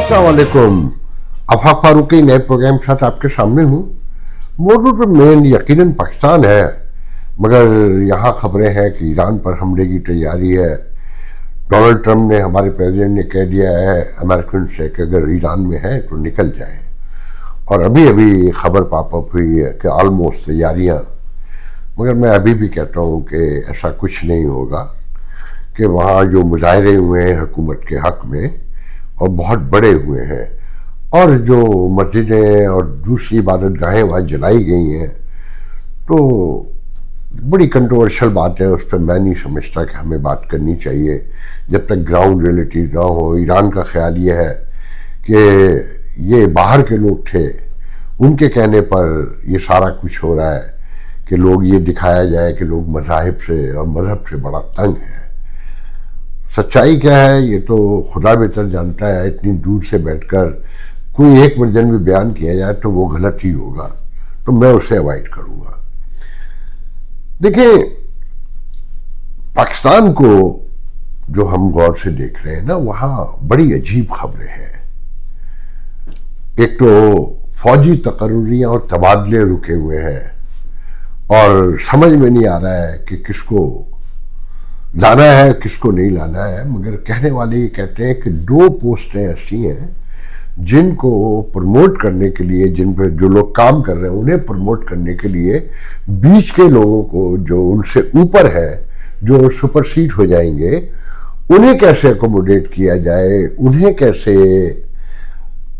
अस्सलाम वालेकुम। आफाक फारूकी नए प्रोग्राम के साथ आपके सामने हूँ। मौजूद तो मेन यकीनन पाकिस्तान है, मगर यहाँ खबरें हैं कि ईरान पर हमले की तैयारी है। डोनाल्ड ट्रंप ने, हमारे प्रेसिडेंट ने कह दिया है अमेरिकन से कि अगर ईरान में है तो निकल जाए। और अभी अभी खबर पॉप अप हुई है कि ऑलमोस्ट तैयारियाँ, मगर मैं अभी भी कहता हूँ कि ऐसा कुछ नहीं होगा, कि वहाँ जो मुजाहरे हुए हैं हुकूमत के हक़ में और बहुत बड़े हुए हैं, और जो मस्जिदें और दूसरी इबादत गाहें वहाँ जलाई गई हैं, तो बड़ी कंट्रोवर्शियल बात है। उस पर मैं नहीं समझता कि हमें बात करनी चाहिए जब तक ग्राउंड रियलिटी ना हो। ईरान का ख्याल ये है कि ये बाहर के लोग थे, उनके कहने पर ये सारा कुछ हो रहा है कि लोग ये दिखाया जाए कि लोग मज़ाहिब से और मज़हब से बड़ा तंग है। सच्चाई क्या है ये तो खुदा बेहतर जानता है। इतनी दूर से बैठकर कोई एक वर्जन भी बयान किया जाए तो वो गलत ही होगा, तो मैं उसे अवॉइड करूँगा। देखिए, पाकिस्तान को जो हम गौर से देख रहे हैं ना, वहाँ बड़ी अजीब खबरें हैं। एक तो फौजी तकर्रुरियाँ और तबादले रुके हुए हैं, और समझ में नहीं आ रहा है कि किसको लाना है किसको नहीं लाना है। मगर कहने वाले ये कहते हैं कि 2 पोस्टें ऐसी हैं जिनको प्रमोट करने के लिए, जिन पर जो लोग काम कर रहे हैं उन्हें प्रमोट करने के लिए बीच के लोगों को, जो उनसे ऊपर है, जो सुपरसीड हो जाएंगे, उन्हें कैसे अकोमोडेट किया जाए, उन्हें कैसे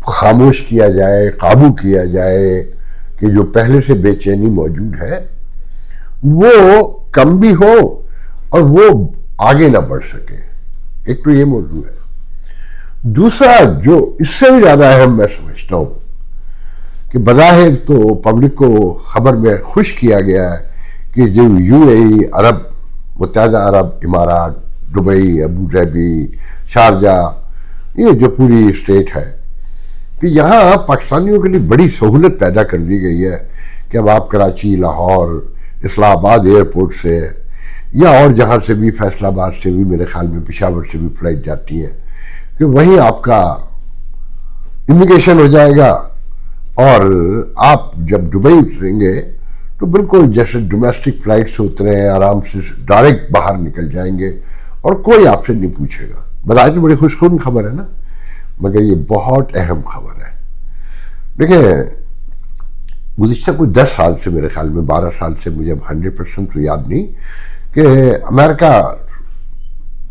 खामोश किया जाए, काबू किया जाए, कि जो पहले से बेचैनी मौजूद है वो कम भी हो और वो आगे ना बढ़ सके। एक तो ये मौजूद है। दूसरा, जो इससे भी ज़्यादा अहम मैं समझता हूँ, कि बज़ाहिर तो पब्लिक को खबर में खुश किया गया है कि जो यूएई, अरब मुत्तहिदा अरब इमारात, दुबई, अबू धाबी, शारजा, ये जो पूरी स्टेट है, कि यहाँ पाकिस्तानियों के लिए बड़ी सहूलत पैदा कर दी गई है कि अब आप कराची, लाहौर, इस्लामाबाद एयरपोर्ट से या और जहाँ से भी, फैसलाबाद से भी, मेरे ख्याल में पेशावर से भी फ़्लाइट जाती है, कि वहीं आपका इमिग्रेशन हो जाएगा, और आप जब दुबई उतरेंगे तो बिल्कुल जैसे डोमेस्टिक फ़्लाइट से उतरे हैं, आराम से डायरेक्ट बाहर निकल जाएंगे और कोई आपसे नहीं पूछेगा। बताए तो बड़ी खुशखुन खबर है ना, मगर ये बहुत अहम खबर है। देखिए, गुज़िश्ता कोई 10 साल से, मेरे ख्याल में 12 साल से, मुझे 100% तो याद नहीं, कि अमेरिका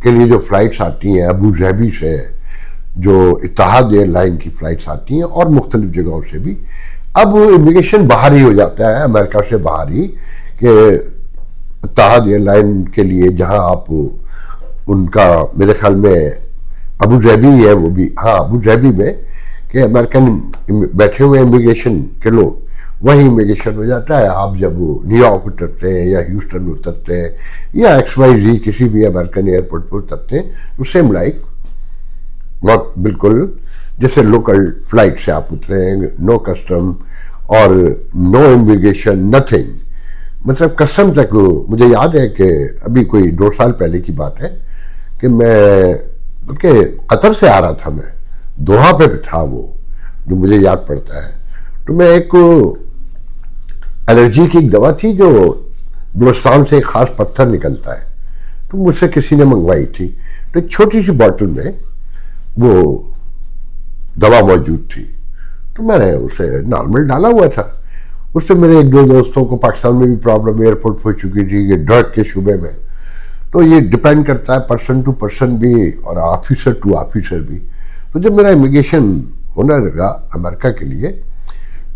के लिए जो फ़्लाइट्स आती हैं अबू धाबी से, जो इत्तेहाद एयरलाइन की फ़्लाइट्स आती हैं और मुख्तलिफ जगहों से भी, अब इमिग्रेशन बाहर ही हो जाता है, अमेरिका से बाहर ही, कि इत्तेहाद एयरलाइन के लिए जहां आप उनका, मेरे ख्याल में अबू धाबी है वो भी, हाँ अबू धाबी में, कि अमेरिकन बैठे हुए इमिग्रेशन के लोग, वही इमिग्रेशन हो जाता है। आप जब न्यूयॉर्क उतरते हैं या ह्यूस्टन उतरते हैं या XYZ किसी भी अमेरिकन एयरपोर्ट पर उतरते हैं, तो सेम लाइक बहुत बिल्कुल जैसे लोकल फ्लाइट से आप उतरे हैं, नो कस्टम और नो इमिग्रेशन, नथिंग। मतलब कस्टम तक, मुझे याद है कि अभी कोई 2 साल पहले की बात है कि मैं बल्कि कतर से आ रहा था, मैं दोहा पे था वो, जो मुझे याद पड़ता है। तो मैं एक एलर्जी की एक दवा थी, जो बलूचिस्तान से एक ख़ास पत्थर निकलता है, तो मुझसे किसी ने मंगवाई थी। तो एक छोटी सी बॉटल में वो दवा मौजूद थी, तो मैंने उसे नॉर्मल डाला हुआ था। उससे मेरे 1-2 दोस्तों को पाकिस्तान में भी प्रॉब्लम एयरपोर्ट हो चुकी थी कि ड्रग के शुबे में। तो ये डिपेंड करता है पर्सन टू पर्सन भी और ऑफिसर टू ऑफिसर भी। तो जब मेरा इमिग्रेशन होने लगा अमेरिका के लिए,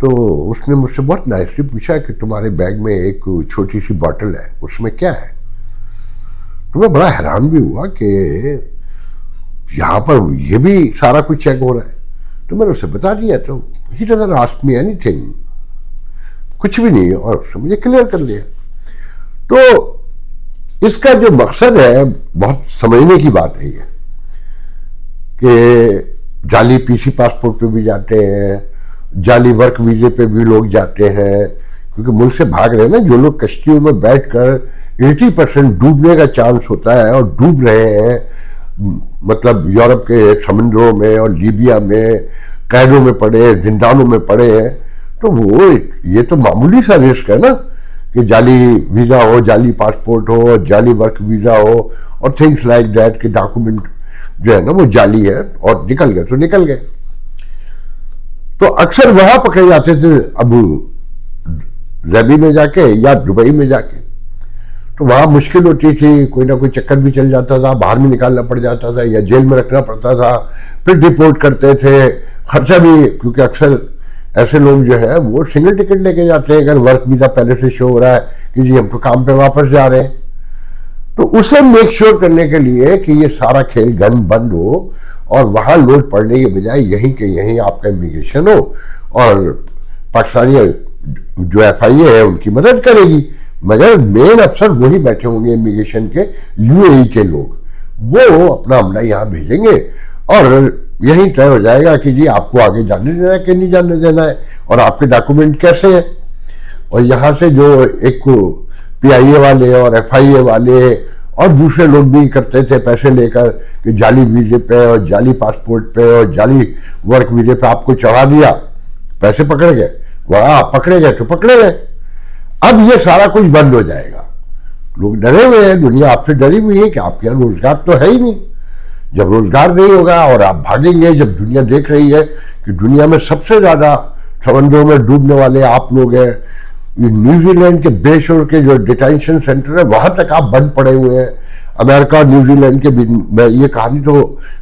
तो उसने मुझसे बहुत नाइसली पूछा कि तुम्हारे बैग में एक छोटी सी बॉटल है, उसमें क्या है। तो मैं बड़ा हैरान भी हुआ कि यहाँ पर ये भी सारा कुछ चेक हो रहा है। तो मैंने उसे बता दिया, तो he doesn't ask me anything, कुछ भी नहीं, और उसने मुझे क्लियर कर लिया। तो इसका जो मकसद है, बहुत समझने की बात है ये, कि जाली PC पासपोर्ट पे भी जाते हैं, जाली वर्क वीजे पे भी लोग जाते हैं, क्योंकि मुल्क से भाग रहे हैं ना जो लोग। कश्तियों में बैठकर 80% डूबने का चांस होता है और डूब रहे हैं। मतलब यूरोप के समुद्रों में और लीबिया में कैदों में पड़े, जिंदानों में पड़े हैं, तो वो ये तो मामूली सा रिस्क है ना कि जाली वीजा हो, जाली पासपोर्ट हो, जाली वर्क वीजा हो और थिंग्स लाइक दैट के डॉक्यूमेंट जो है ना वो जाली है और निकल गए तो निकल गए। तो अक्सर वहां पकड़े जाते थे अबू धाबी में जाके या दुबई में जाके, तो वहां मुश्किल होती थी, कोई ना कोई चक्कर भी चल जाता था, बाहर भी निकालना पड़ जाता था या जेल में रखना पड़ता था, फिर डिपोर्ट करते थे, खर्चा भी, क्योंकि अक्सर ऐसे लोग जो है वो सिंगल टिकट लेके जाते हैं अगर वर्क वीजा पहले से शो हो रहा है कि जी हम तो काम पे वापस जा रहे हैं। तो उसे मेक श्योर करने के लिए कि ये सारा खेल गन बंद हो और वहां लोड पड़ने के बजाय यहीं के यहीं आपका इमिग्रेशन हो और पाकिस्तानी जो FIA है उनकी मदद करेगी, मगर मेन अफसर वही बैठे होंगे इमिग्रेशन के, UAE के लोग, वो अपना अमला यहाँ भेजेंगे और यही तय हो जाएगा कि जी आपको आगे जाने देना है कि नहीं जाने देना है और आपके डॉक्यूमेंट कैसे हैं। और यहाँ से जो एक PIA वाले और FIA वाले और दूसरे लोग भी करते थे पैसे लेकर कि जाली वीजे पे और जाली पासपोर्ट पे और जाली वर्क वीजे पे आपको चढ़ा दिया, पैसे पकड़ गए, वहां आप पकड़े गए तो पकड़े गए। अब ये सारा कुछ बंद हो जाएगा, लोग डरे हुए हैं, दुनिया आपसे डरी हुई है कि आपके यहाँ रोजगार तो है ही नहीं। जब रोजगार नहीं होगा और आप भागेंगे, जब दुनिया देख रही है कि दुनिया में सबसे ज्यादा समंदरों में डूबने वाले आप लोग हैं, न्यूजीलैंड के बेशोर के जो डिटेंशन सेंटर है वहां तक आप बंद पड़े हुए हैं, अमेरिका और न्यूजीलैंड के भी। मैं ये कहानी तो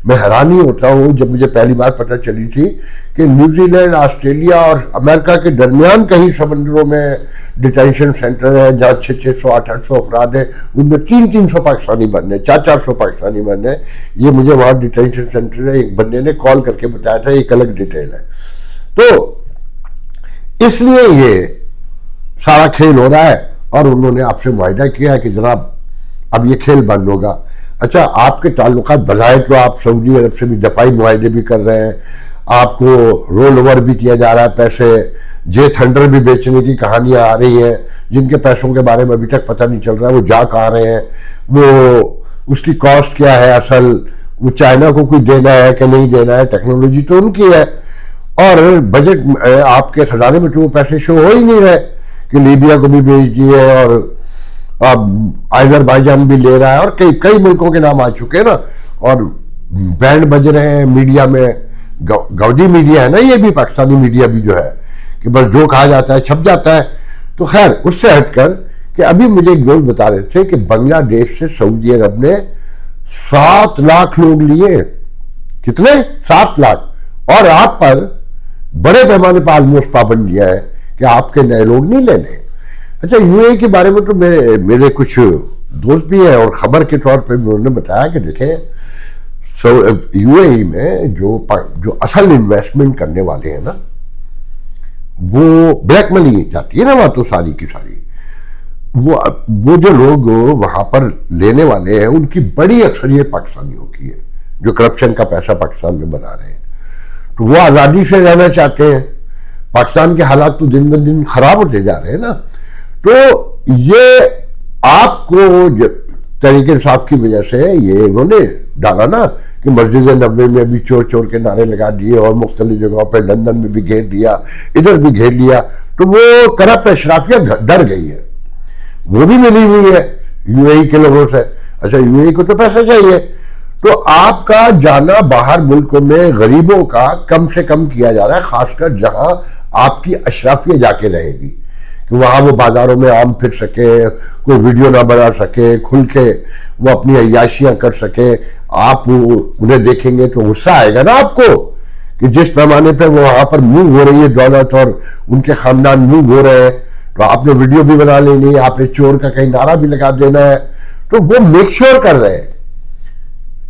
मैं हैरान ही होता हूँ जब मुझे पहली बार पता चली थी कि न्यूजीलैंड, ऑस्ट्रेलिया और अमेरिका के दरमियान कहीं समंदरों में डिटेंशन सेंटर है जहाँ 600 800 अफराद है, उनमें 300 पाकिस्तानी बंद है, 400 पाकिस्तानी बंद है। ये मुझे वहाँ डिटेंशन सेंटर है एक बंदे ने कॉल करके बताया था, एक अलग डिटेल है। तो इसलिए ये सारा खेल हो रहा है और उन्होंने आपसे मुआहदा किया है कि जनाब अब ये खेल बंद होगा। अच्छा, आपके ताल्लुकात बढ़ाए तो आप सऊदी अरब से भी दफाई मुआहदे भी कर रहे हैं, आपको रोल ओवर भी किया जा रहा है पैसे, जे थंडर भी बेचने की कहानियां आ रही हैं जिनके पैसों के बारे में अभी तक पता नहीं चल रहा है वो जा कहाँ रहे हैं, वो उसकी कॉस्ट क्या है, असल वो चाइना को कोई देना है कि नहीं देना है, टेक्नोलॉजी तो उनकी है और बजट आपके खजाने में तो वो पैसे शो हो ही नहीं रहे कि लीबिया को भी भेज दिए और अब अजरबैजान भी ले रहा है और कई मुल्कों के नाम आ चुके हैं ना, और बैंड बज रहे हैं मीडिया में, गौदी मीडिया है ना, ये भी पाकिस्तानी मीडिया भी जो है कि बस जो कहा जाता है छप जाता है। तो खैर उससे हटकर कि अभी मुझे एक दोस्त बता रहे थे कि बांग्लादेश से सऊदी अरब ने 7 लाख लोग लिए, कितने 7 लाख, और आप पर बड़े पैमाने पर ऑलमोस्ट पाबंदियां है कि आपके नए लोग नहीं लेने। अच्छा, UAE के बारे में तो मेरे कुछ दोस्त भी हैं और खबर के तौर पे उन्होंने बताया कि देखें UAE में जो असल इन्वेस्टमेंट करने वाले हैं ना, वो ब्लैक मनी जाती है ना वहां तो सारी की सारी, वो जो लोग वहां पर लेने वाले हैं उनकी बड़ी अक्सरियत पाकिस्तानियों की है जो करप्शन का पैसा पाकिस्तान में बना रहे हैं। तो वो आज़ादी से रहना चाहते हैं, पाकिस्तान के हालात तो दिन ब दिन खराब होते जा रहे हैं ना। तो ये आपको तरीके इंसाफ की वजह से ये इन्होंने डाला ना कि मस्जिद नबी में भी चोर चोर के नारे लगा दिए और मुख्तलिफ जगहों पर लंदन में भी घेर दिया, इधर भी घेर लिया, तो वो करप्ट अशराफिया डर गई है, वो भी मिली हुई है UAE के लोगों से। अच्छा, UAE को तो पैसा चाहिए, तो आपका जाना बाहर मुल्कों में गरीबों का कम से कम किया जा रहा है, खासकर जहां आपकी अशराफिया जाके रहेगी कि वहां वो बाजारों में आम फिर सके, कोई वीडियो ना बना सके, खुल के वो अपनी अय्याशियां कर सके। आप उन्हें देखेंगे तो गुस्सा आएगा ना आपको कि जिस पैमाने पे वो वहां पर मूव हो रही है दौलत और उनके खानदान मूव हो रहे हैं, तो आपने वीडियो भी बना लेनी है, आपने चोर का कहीं नारा भी लगा देना है। तो वो मेक श्योर कर रहे हैं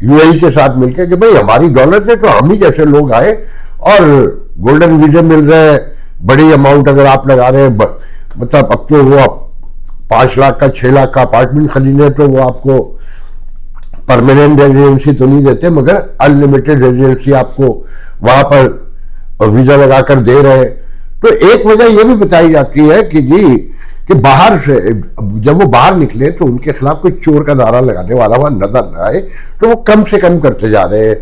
UAE के साथ मिलकर कि भाई हमारी दौलत है तो हम ही जैसे लोग आए और गोल्डन वीजे मिल रहे हैं, बड़ी अमाउंट अगर आप लगा रहे हैं, मतलब अब तो वो 5 लाख का 6 लाख का अपार्टमेंट खरीदे तो वो आपको परमानेंट रेजिडेंसी तो नहीं देते, मगर अनलिमिटेड रेजिडेंसी आपको वहां पर वीजा लगाकर दे रहे हैं। तो एक वजह यह भी बताई जाती है कि जी کہ باہر سے جب وہ باہر نکلے تو ان کے خلاف کوئی چور کا نعرہ لگانے والا وہاں نظر نہ آئے، تو وہ کم سے کم کرتے جا رہے ہیں۔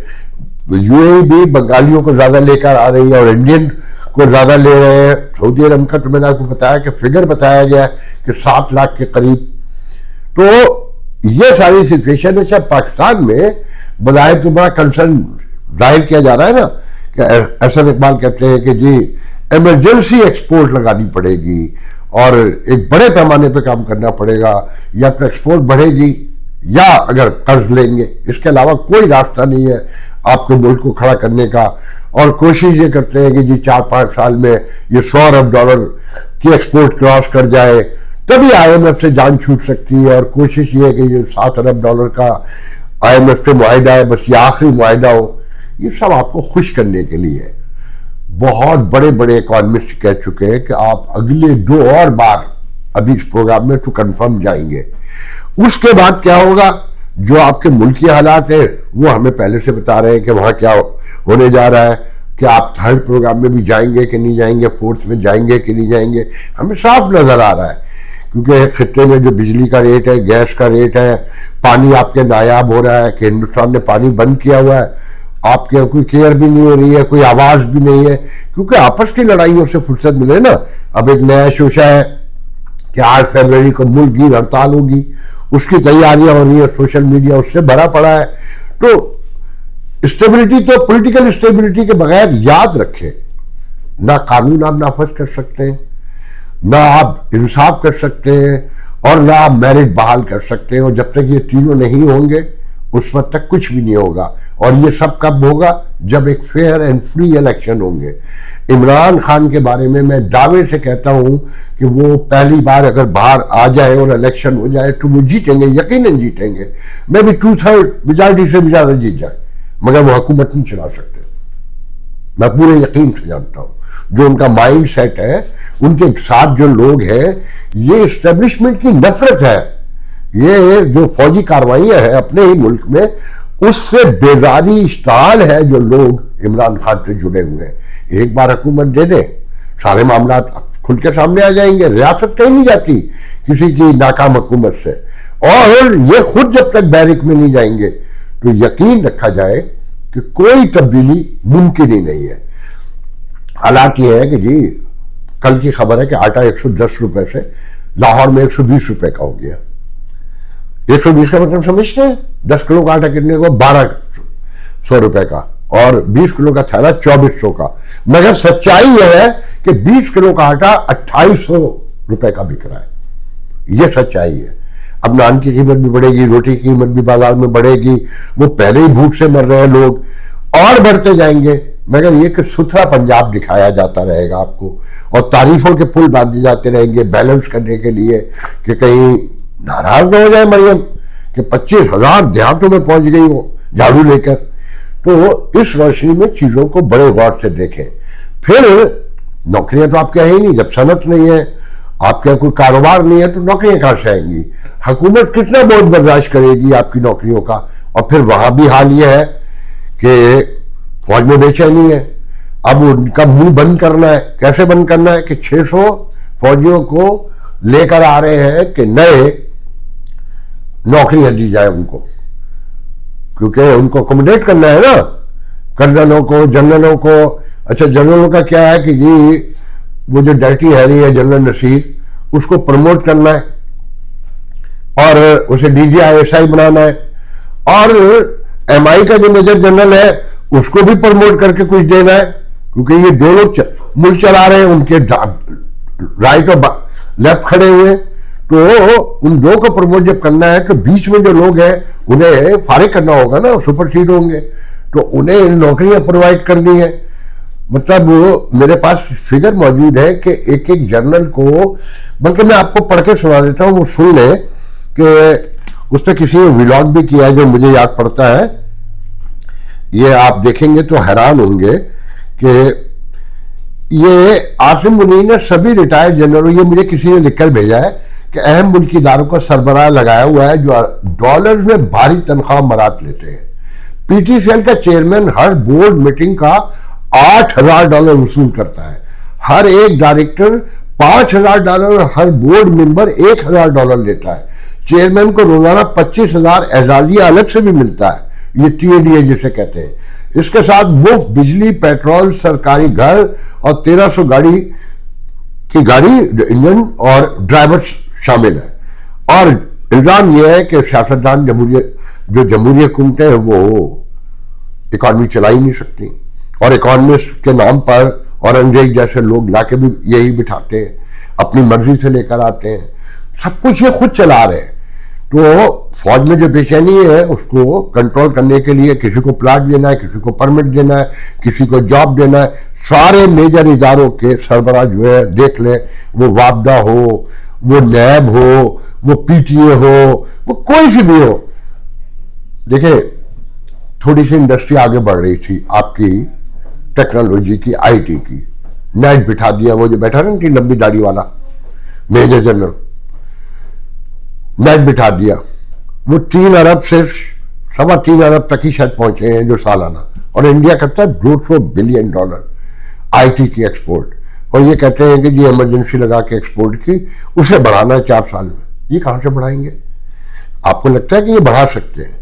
یو اے بھی بنگالیوں کو زیادہ لے کر آ رہی ہے اور انڈین کو زیادہ لے رہے ہیں۔ سعودی عرب کا تو میں نے آپ کو بتایا کہ فگر بتایا گیا کہ 7 لاکھ کے قریب۔ تو یہ ساری سچویشن ہے۔ پاکستان میں بظاہر تو بڑا کنسرن ظاہر کیا جا رہا ہے نا، کہ احسن اقبال کہتے ہیں کہ جی ایمرجنسی ایکسپورٹ لگانی پڑے گی اور ایک بڑے پیمانے پہ کام کرنا پڑے گا، یا تو ایکسپورٹ بڑھے گی یا اگر قرض لیں گے، اس کے علاوہ کوئی راستہ نہیں ہے آپ کے ملک کو کھڑا کرنے کا۔ اور کوشش یہ کرتے ہیں کہ جی 4-5 سال میں یہ $100 ارب کی ایکسپورٹ کراس کر جائے، تبھی آئی ایم ایف سے جان چھوٹ سکتی ہے۔ اور کوشش یہ ہے کہ یہ $7 ارب کا آئی ایم ایف سے معاہدہ ہے، بس یہ آخری معاہدہ ہو۔ یہ سب آپ کو خوش کرنے کے لیے ہے۔ بہت بڑے بڑے اکانومسٹ کہہ چکے ہیں کہ آپ اگلے 2 اور بار ابھی اس پروگرام میں تو کنفرم جائیں گے۔ اس کے بعد کیا ہوگا، جو آپ کے ملکی حالات ہیں وہ ہمیں پہلے سے بتا رہے ہیں کہ وہاں کیا ہونے جا رہا ہے، کہ آپ 3rd پروگرام میں بھی جائیں گے کہ نہیں جائیں گے، 4th میں جائیں گے کہ نہیں جائیں گے، ہمیں صاف نظر آ رہا ہے۔ کیونکہ خطے میں جو بجلی کا ریٹ ہے، گیس کا ریٹ ہے، پانی آپ کے نایاب ہو رہا ہے کہ ہندوستان نے پانی بند کیا ہوا ہے، آپ کے کوئی کیئر بھی نہیں ہو رہی ہے، کوئی آواز بھی نہیں ہے، کیونکہ آپس کی لڑائیوں سے فرصت ملے نا۔ اب ایک نیا شوشہ ہے کہ 8 فروری کو ملک گیر ہڑتال ہوگی، اس کی تیاریاں ہو رہی ہیں، سوشل میڈیا اس سے بھرا پڑا ہے۔ تو اسٹیبلٹی تو پولیٹیکل اسٹیبلٹی کے بغیر یاد رکھیں، نہ قانون آپ نافذ کر سکتے ہیں، نہ آپ انصاف کر سکتے ہیں، اور نہ آپ میرٹ بحال کر سکتے ہیں۔ اور جب تک یہ تینوں نہیں ہوں گے اس وقت تک کچھ بھی نہیں ہوگا۔ اور یہ سب کب ہوگا، جب ایک فیئر اینڈ فری الیکشن ہوں گے۔ عمران خان کے بارے میں میں دعوے سے کہتا ہوں کہ وہ پہلی بار اگر باہر آ جائے اور الیکشن ہو جائے تو وہ جیتیں گے، یقیناً جیتیں گے۔ میں بھی 2/3 میجارٹی سے بھی زیادہ جیت جائے، مگر وہ حکومت نہیں چلا سکتے، میں پورے یقین سے جانتا ہوں۔ جو ان کا مائنڈ سیٹ ہے، ان کے ساتھ جو لوگ ہیں، یہ اسٹیبلشمنٹ کی نفرت ہے۔ یہ جو فوجی کارروائیاں ہیں اپنے ہی ملک میں، اس سے بیداری اشتعال ہے جو لوگ عمران خان سے جڑے ہوئے ہیں۔ ایک بار حکومت دے دیں، سارے معاملات کھل کے سامنے آ جائیں گے۔ ریاست کہیں نہیں جاتی کسی کی ناکام حکومت سے، اور یہ خود جب تک بیرک میں نہیں جائیں گے تو یقین رکھا جائے کہ کوئی تبدیلی ممکن ہی نہیں ہے۔ حالات یہ ہے کہ جی کل کی خبر ہے کہ آٹا 110 روپے سے لاہور میں 120 روپے کا ہو گیا۔ 120 کا مطلب سمجھتے ہیں، 10 کلو کا آٹا کتنے کو، 1200 روپے کا، اور 20 کلو کا تھیلا 2400 کا۔ مگر سچائی یہ ہے کہ 20 کلو کا آٹا 2800 روپے کا بک رہا ہے۔ یہ سچائی ہے۔ اب نان کی قیمت بھی بڑھے گی، روٹی کی قیمت بھی بازار میں بڑھے گی، وہ پہلے ہی بھوک سے مر رہے ہیں لوگ، اور بڑھتے جائیں گے۔ مگر یہ کہ ستھرا پنجاب دکھایا جاتا رہے گا آپ کو، اور تعریفوں کے پل باندھے جاتے رہیں گے بیلنس کرنے کے لیے، کہ کہیں ناراض نہ ہو جائے مریم کہ 25,000 دیہاتوں میں پہنچ گئی وہ جھاڑو لے کر۔ تو اس روشنی میں چیزوں کو بڑے غور سے دیکھیں۔ پھر نوکریاں تو آپ کے ہیں ہی نہیں، جب صنعت نہیں ہے، آپ کا کوئی کاروبار نہیں ہے، تو نوکریاں کہاں سے آئیں گی؟ حکومت کتنا بہت برداشت کرے گی آپ کی نوکریوں کا؟ اور پھر وہاں بھی حال یہ ہے کہ فوج میں بے چینی ہے۔ اب ان کا منہ بند کرنا ہے۔ کیسے بند کرنا ہے؟ کہ 600 فوجیوں کو لے کر آ رہے ہیں کہ نئے نوکریاں دی جائے ان کو، کیونکہ ان کو اکوموڈیٹ کرنا ہے نا، کرنلوں کو، جنرلوں کو۔ اچھا جنرلوں کا کیا ہے کہ جی وہ جو ڈیٹی ہیری ہے جنرل نصیر، اس کو پروموٹ کرنا ہے اور اسے D G I S I بنانا ہے، اور ایم آئی کا جو میجر جنرل ہے اس کو بھی پروموٹ کر کے کچھ دینا ہے، کیونکہ یہ دو لوگ ملک چلا رہے ہیں، ان کے رائٹ اور لیفٹ کھڑے ہوئے، تو ان دو کو پروموٹ جب کرنا ہے تو بیچ میں جو لوگ ہیں انہیں فارغ کرنا ہوگا نا، سپر سیڈ ہوں گے، تو انہیں نوکریاں پرووائڈ کرنی ہے۔ مطلب میرے پاس فگر موجود ہے کہ ایک ایک جنرل کو، بلکہ میں آپ کو پڑھ کے سنا دیتا ہوں، وہ سن لیں، کہ اس پہ کسی نے ولاگ بھی کیا ہے جو مجھے یاد پڑتا ہے، یہ آپ دیکھیں گے تو حیران ہوں گے کہ یہ عاصم منیر نے سبھی ریٹائرڈ جنرلوں، یہ مجھے کسی نے لکھ کر بھیجا ہے کہ اہم ملکی اداروں کا سربراہ لگایا ہوا ہے جو ڈالرز میں بھاری تنخواہ مرات لیتے ہیں۔ پی ٹی سی ایل کا چیئرمین ہر بورڈ میٹنگ کا $8,000 وصول کرتا ہے۔ ہر ایک ڈائریکٹر $5,000 हर बोर्ड मेंबर $1,000 लेता है। चेयरमैन को रोजाना 25,000 एजाजिया अलग से भी मिलता है, ये TADA जिसे कहते हैं। इसके साथ मुफ्त बिजली, पेट्रोल, सरकारी घर और 1300 गाड़ी इंजन और ड्राइवर शामिल है। और इल्जाम यह है कि सियासतदान जमहूरी हुकूमतें हैं वो इकॉनमी चला ही नहीं सकती, और इकॉनमिस्ट के नाम पर औरंगजेब जैसे लोग लाके भी यही बिठाते हैं, अपनी मर्जी से लेकर आते हैं, सब कुछ ये खुद चला रहे हैं। तो फौज में जो बेचैनी है उसको कंट्रोल करने के लिए किसी को प्लाट देना है, किसी को परमिट देना है, किसी को जॉब देना है। सारे मेजर इदारों के सरबराह जो है देख ले, वो वापदा हो, वो नैब हो, वो PTA हो, वो कोई सी भी हो। देखिए थोड़ी सी इंडस्ट्री आगे बढ़ रही थी आपकी टेक्नोलॉजी की, IT की, नेट बिठा दिया, वो जो बैठा ना कि लंबी दाढ़ी वाला मेजर जनरल, नेट बिठा दिया। वो 3 अरब से 3.25 अरब तक ही शायद पहुंचे हैं जो सालाना, और इंडिया करता है $200 बिलियन IT की एक्सपोर्ट, और ये कहते हैं कि ये इमरजेंसी लगा के एक्सपोर्ट की, उसे बढ़ाना है 4 साल में। ये कहां से बढ़ाएंगे? आपको लगता है कि ये बढ़ा सकते हैं?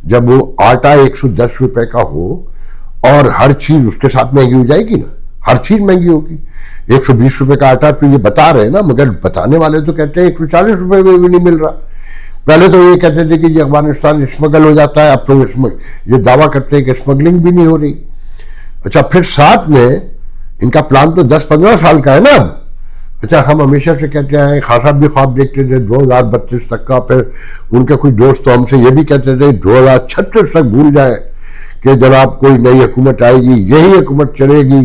जब वो आटा 110 रुपए का हो और हर चीज उसके साथ महंगी हो जाएगी ना, हर चीज महंगी होगी। 120 रुपए का आटा तो ये बता रहे हैं ना, मगर बताने वाले तो कहते हैं 140 रुपए में भी नहीं मिल रहा। पहले तो ये कहते थे कि ये अफगानिस्तान स्मगल हो जाता है, अब तो ये दावा करते हैं कि स्मगलिंग भी नहीं हो रही। अच्छा, फिर साथ में इनका प्लान तो 10-15 साल का है ना। अच्छा, हम हमेशा से कहते हैं, खान साहब भी ख्वाब देखते थे 2032 तक का, फिर उनके कुछ दोस्त तो हमसे ये भी कहते थे 2036 तक भूल जाए कि जनाब कोई नई हुकूमत आएगी, यही हुकूमत चलेगी।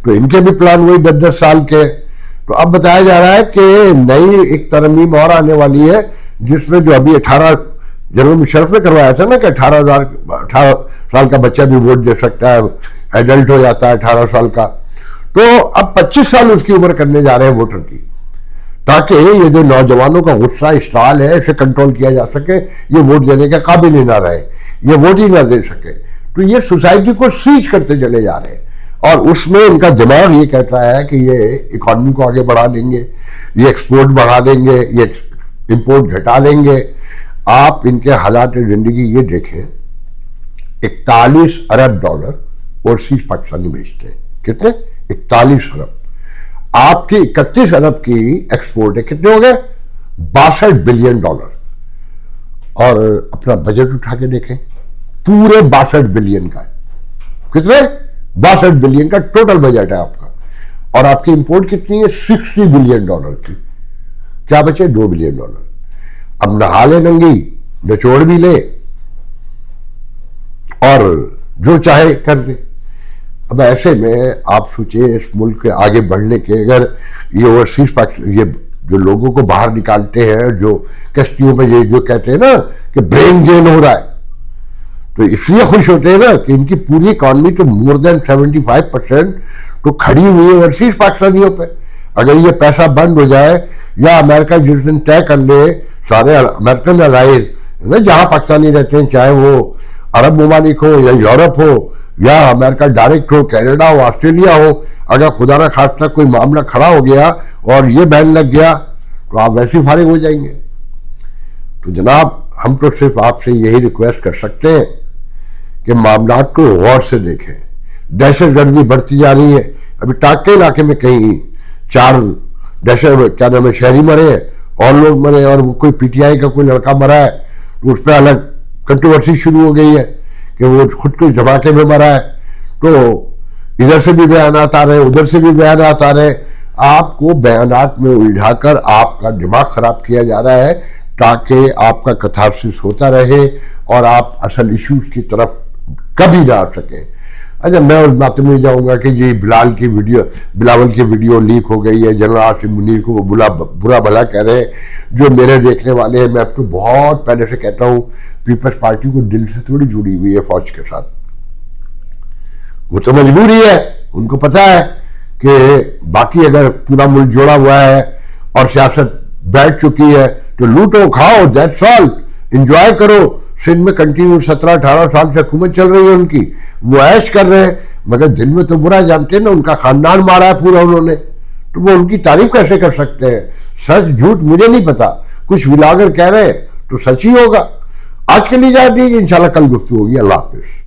तो इनके भी प्लान वही 10-10 साल के। तो अब बताया जा रहा है कि नई एक तरमीम और आने वाली है, जिसमें जो अभी 18 जनरल मुशर्रफ ने करवाया था ना कि 18 साल का बच्चा भी वोट दे सकता है, एडल्ट हो जाता है 18 साल का, तो अब 25 साल उसकी उम्र करने जा रहे हैं वोटर की, ताकि ये जो नौजवानों का गुस्सा इश्ताल है इसे कंट्रोल किया जा सके, ये वोट देने के काबिल ही ना रहे, ये वोट ही ना दे सके। तो ये सोसाइटी को सीज करते चले जा रहे हैं, और उसमें इनका दिमाग ये कहता है कि ये इकॉनमी को आगे बढ़ा लेंगे, ये एक्सपोर्ट बढ़ा देंगे, ये इंपोर्ट घटा लेंगे। आप इनके हालात जिंदगी ये देखें, $41 अरब ओवरसीज पाकिस्तानी बेचते हैं। कितने? 41 अरब। आपकी 31 अरब की एक्सपोर्ट है, कितने हो गए? $62 बिलियन। और अपना बजट उठा के देखें, पूरे 62 बिलियन का है। किसमें? 62 बिलियन का टोटल बजट है आपका, और आपकी इंपोर्ट कितनी है? $60 बिलियन की। क्या बचे? $2 बिलियन। अब नहा ले नंगी, निचोड़ भी ले, और जो चाहे कर दे। अब ऐसे में आप सोचिए, इस मुल्क के आगे बढ़ने के, अगर ये ओवरसीज ये जो लोगों को बाहर निकालते हैं, जो कश्तियों में, ये जो कहते हैं ना कि ब्रेन गेन हो रहा है, तो इसलिए खुश होते हैं ना कि इनकी पूरी इकॉनमी तो मोर देन 75% तो खड़ी हुई है ओवरसीज पाकिस्तानियों पे। अगर ये पैसा बंद हो जाए, या अमेरिका जिस दिन तय कर ले, सारे अमेरिकन अलाइज ना जहां पाकिस्तानी रहते हैं, चाहे वो अरब ममालिक हो या यूरोप हो या अमेरिका डायरेक्ट हो, कनाडा हो, ऑस्ट्रेलिया हो, अगर खुदा ना खास्ता कोई मामला खड़ा हो गया और ये बैन लग गया, तो आप वैसे ही फारिग हो जाएंगे। तो जनाब, हम तो सिर्फ आपसे यही रिक्वेस्ट कर सकते हैं कि मामलात को गौर से देखें। दहशतगर्दी बढ़ती जा रही है। अभी टाक के इलाके में कहीं 4 क्या नाम है, शहरी मरे हैं और लोग मरे, और कोई PTI का कोई लड़का मरा है, तो उस पर अलग कंट्रोवर्सी शुरू हो गई है कि वो खुद को धमाके में मरा है। तो इधर से भी बयानात आ रहे, उधर से भी बयानात आ रहे। आपको बयानात में उलझाकर आपका दिमाग खराब किया जा रहा है, ताकि आपका कथारसिस होता रहे और आप असल इश्यूज की तरफ कभी ना आ सके। अच्छा, मैं उस बात में जाऊंगा कि जी बिलावल की वीडियो लीक हो गई है, जनरल आसिफ मुनीर को वो बुरा भला कह रहे हैं, जो मेरे देखने वाले हैं। मैं अब तो बहुत पहले से कहता हूं, पीपल्स पार्टी को दिल से थोड़ी जुड़ी हुई है फौज के साथ, वो तो मजबूरी है। उनको पता है कि बाकी अगर पूरा मुल्क जोड़ा हुआ है और सियासत बैठ चुकी है, तो लूटो खाओ, दैट्स ऑल, एंजॉय करो। सिंध में कंटिन्यू 17-18 साल से हुकूमत चल रही है उनकी, वो ऐश कर रहे हैं, मगर दिल में तो बुरा जानते हैं ना, उनका खानदान मारा है पूरा उन्होंने। تو وہ ان کی تعریف کیسے کر سکتے ہیں؟ سچ جھوٹ مجھے نہیں پتا، کچھ ولاگر کہہ رہے ہیں تو سچ ہی ہوگا۔ آج کے لیے اجازت دیجیے، انشاءاللہ کل گفتگو ہوگی۔ اللہ حافظ۔